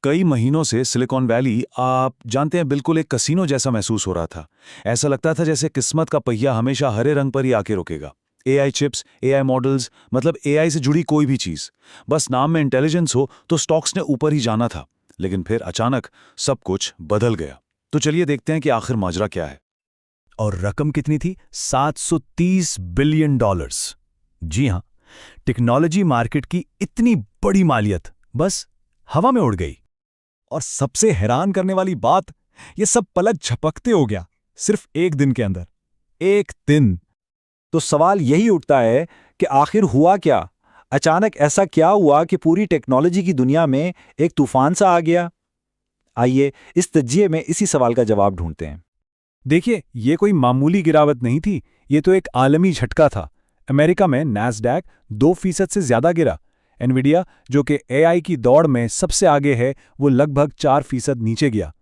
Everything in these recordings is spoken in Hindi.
कई महीनों से सिलिकॉन वैली, आप जानते हैं, बिल्कुल एक कसीनो जैसा महसूस हो रहा था। ऐसा लगता था जैसे किस्मत का पहिया हमेशा हरे रंग पर ही आके रुकेगा। एआई चिप्स, एआई मॉडल्स, मतलब एआई से जुड़ी कोई भी चीज, बस नाम में इंटेलिजेंस हो तो स्टॉक्स ने ऊपर ही जाना था। लेकिन फिर अचानक सब कुछ बदल गया। तो चलिए देखते हैं कि आखिर माजरा क्या है। और रकम कितनी थी? 730 बिलियन डॉलर्स। जी हां, टेक्नोलॉजी मार्केट की इतनी बड़ी मालियत बस हवा में उड़ गई। और सबसे हैरान करने वाली बात, ये सब पलक झपकते हो गया, सिर्फ एक दिन के अंदर। एक दिन। तो सवाल यही उठता है कि आखिर हुआ क्या? अचानक ऐसा क्या हुआ कि पूरी टेक्नोलॉजी की दुनिया में एक तूफान सा आ गया? आइए इस तज्जिए में इसी सवाल का जवाब ढूंढते हैं। देखिए, ये कोई मामूली गिरावट नहीं थी, ये तो एक आलमी झटका था। अमेरिका में नैस्डैक 2% से ज्यादा गिरा। एनवीडिया, जो कि एआई की दौड़ में सबसे आगे है, वो लगभग 4% नीचे गया।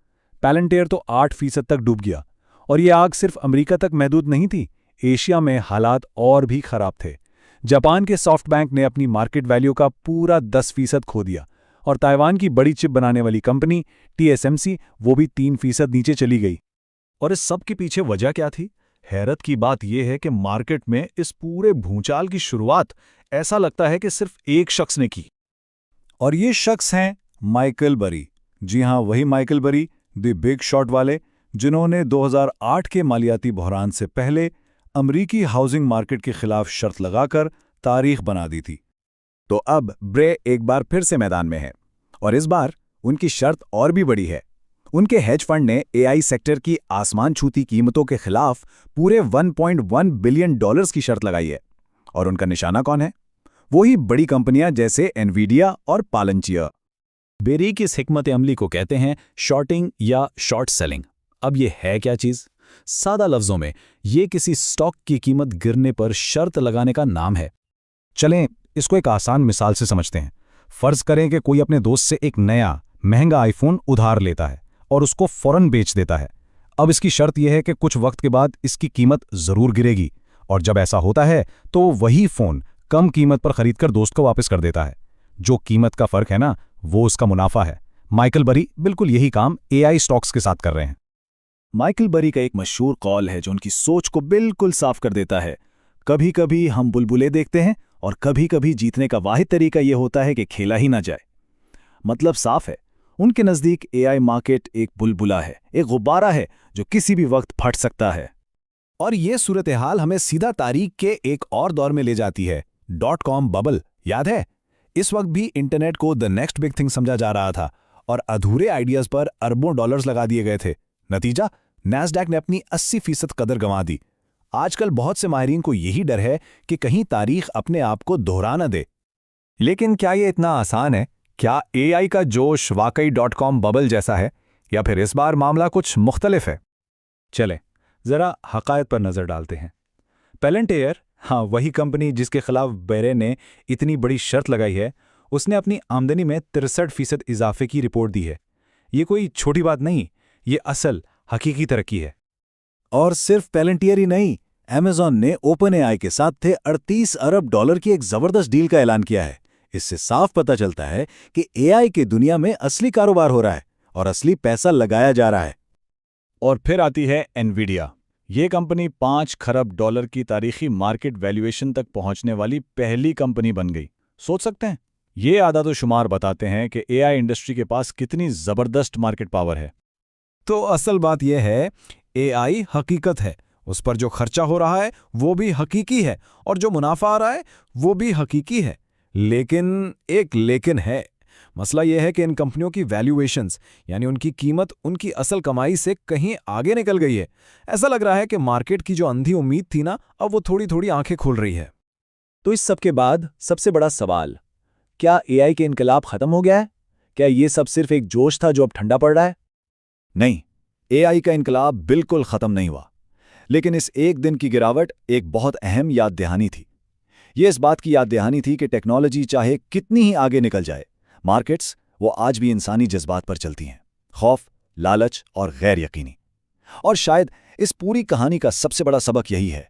पैलंटियर तो 8% तक डूब गया। और ये आग सिर्फ अमेरिका तक महदूद नहीं थी, एशिया में हालात और भी खराब थे। जापान के सॉफ्टबैंक ने अपनी मार्केट वैल्यू का पूरा 10% खो दिया। और ताइवान की बड़ी चिप बनाने वाली कंपनी टीएसएमसी, वो भी 3% नीचे चली गई। और इस सब के पीछे वजह क्या थी? हैरत की बात यह है कि मार्केट में इस पूरे भूचाल की शुरुआत ऐसा लगता है कि सिर्फ एक शख्स ने की। और ये शख्स हैं माइकल बरी। जी हां, वही माइकल बरी, द बिग शॉट वाले, जिन्होंने 2008 के मालियाती बहरान से पहले अमरीकी हाउसिंग मार्केट के खिलाफ शर्त लगाकर तारीख बना दी थी। तो अब ब्रे एक बार फिर से मैदान में है, और इस बार उनकी शर्त और भी बड़ी है। उनके हेज फंड ने एआई सेक्टर की आसमान छूती कीमतों के खिलाफ पूरे 1.1 बिलियन डॉलर्स की शर्त लगाई है। और उनका निशाना कौन है? वही बड़ी कंपनियां जैसे एनवीडिया और पालंचियर। बेरी की इस हिकमत अमली को कहते हैं शॉर्टिंग या शॉर्ट सेलिंग। अब ये है क्या चीज? सादा लफ्जों में, ये किसी स्टॉक की कीमत गिरने पर शर्त लगाने का नाम है। चलें इसको एक आसान मिसाल से समझते हैं। फर्ज करें कि कोई अपने दोस्त से एक नया महंगा आईफोन उधार लेता है और उसको फौरन बेच देता है। अब इसकी शर्त यह है कि कुछ वक्त के बाद इसकी कीमत जरूर गिरेगी, और जब ऐसा होता है तो वही फोन कम कीमत पर खरीदकर दोस्त को वापस कर देता है। जो कीमत का फर्क है ना, वो उसका मुनाफा है। माइकल बरी बिल्कुल यही काम एआई स्टॉक्स के साथ कर रहे हैं। माइकल बरी का एक मशहूर कॉल है जो उनकी सोच को बिल्कुल साफ कर देता है। कभी कभी हम बुलबुले देखते हैं, और कभी कभी जीतने का वाहिद तरीका यह होता है कि खेला ही ना जाए। मतलब साफ है, उनके नजदीक एआई मार्केट एक बुलबुला है, एक गुब्बारा है जो किसी भी वक्त फट सकता है। और ये सूरत हाल हमें सीधा तारीख के एक और दौर में ले जाती है, .com बबल। याद है? इस वक्त भी इंटरनेट को द नेक्स्ट बिग थिंग समझा जा रहा था, और अधूरे आइडियाज पर अरबों डॉलर्स लगा दिए गए थे। नतीजा, नैस्डैक ने अपनी 80% कदर गंवा दी। आजकल बहुत से माहिरीन को यही डर है कि कहीं तारीख अपने आप को दोहरा न दे। लेकिन क्या ये इतना आसान है? क्या एआई का जोश वाकई .com बबल जैसा है, या फिर इस बार मामला कुछ मुख्तलिफ है? चलें जरा हकायत पर नजर डालते हैं। पैलंटियर, हाँ वही कंपनी जिसके खिलाफ बेरे ने इतनी बड़ी शर्त लगाई है, उसने अपनी आमदनी में 63% इजाफे की रिपोर्ट दी है। ये कोई छोटी बात नहीं, ये असल हकीकी तरक्की है। और सिर्फ पैलंटियर ही नहीं, अमेज़न ने ओपन एआई के साथ थे 38 अरब डॉलर की एक जबरदस्त डील का ऐलान किया है। इससे साफ पता चलता है कि एआई की दुनिया में असली कारोबार हो रहा है और असली पैसा लगाया जा रहा है। और फिर आती है एनवीडिया। ये कंपनी 5 खरब डॉलर की तारीखी मार्केट वैल्यूएशन तक पहुंचने वाली पहली कंपनी बन गई। सोच सकते हैं? ये आदाद व शुमार बताते हैं कि एआई इंडस्ट्री के पास कितनी जबरदस्त मार्केट पावर है। तो असल बात यह है, एआई हकीकत है, उस पर जो खर्चा हो रहा है वो भी हकीकी है, और जो मुनाफा आ रहा है वो भी हकीकी है। लेकिन एक लेकिन है। मसला यह है कि इन कंपनियों की वैल्यूएशंस, यानी उनकी कीमत, उनकी असल कमाई से कहीं आगे निकल गई है। ऐसा लग रहा है कि मार्केट की जो अंधी उम्मीद थी ना, अब वो थोड़ी थोड़ी आंखें खोल रही है। तो इस सब के बाद सबसे बड़ा सवाल, क्या एआई के इनकलाब खत्म हो गया है? क्या ये सब सिर्फ एक जोश था जो अब ठंडा पड़ रहा है? नहीं, एआई का इनकलाब बिल्कुल खत्म नहीं हुआ। लेकिन इस एक दिन की गिरावट एक बहुत अहम याद दहानी थी। ये इस बात की याद दहानी थी कि टेक्नोलॉजी चाहे कितनी ही आगे निकल जाए, मार्केट्स वो आज भी इंसानी जज्बात पर चलती हैं, खौफ, लालच और गैर यकीनी। और शायद इस पूरी कहानी का सबसे बड़ा सबक यही है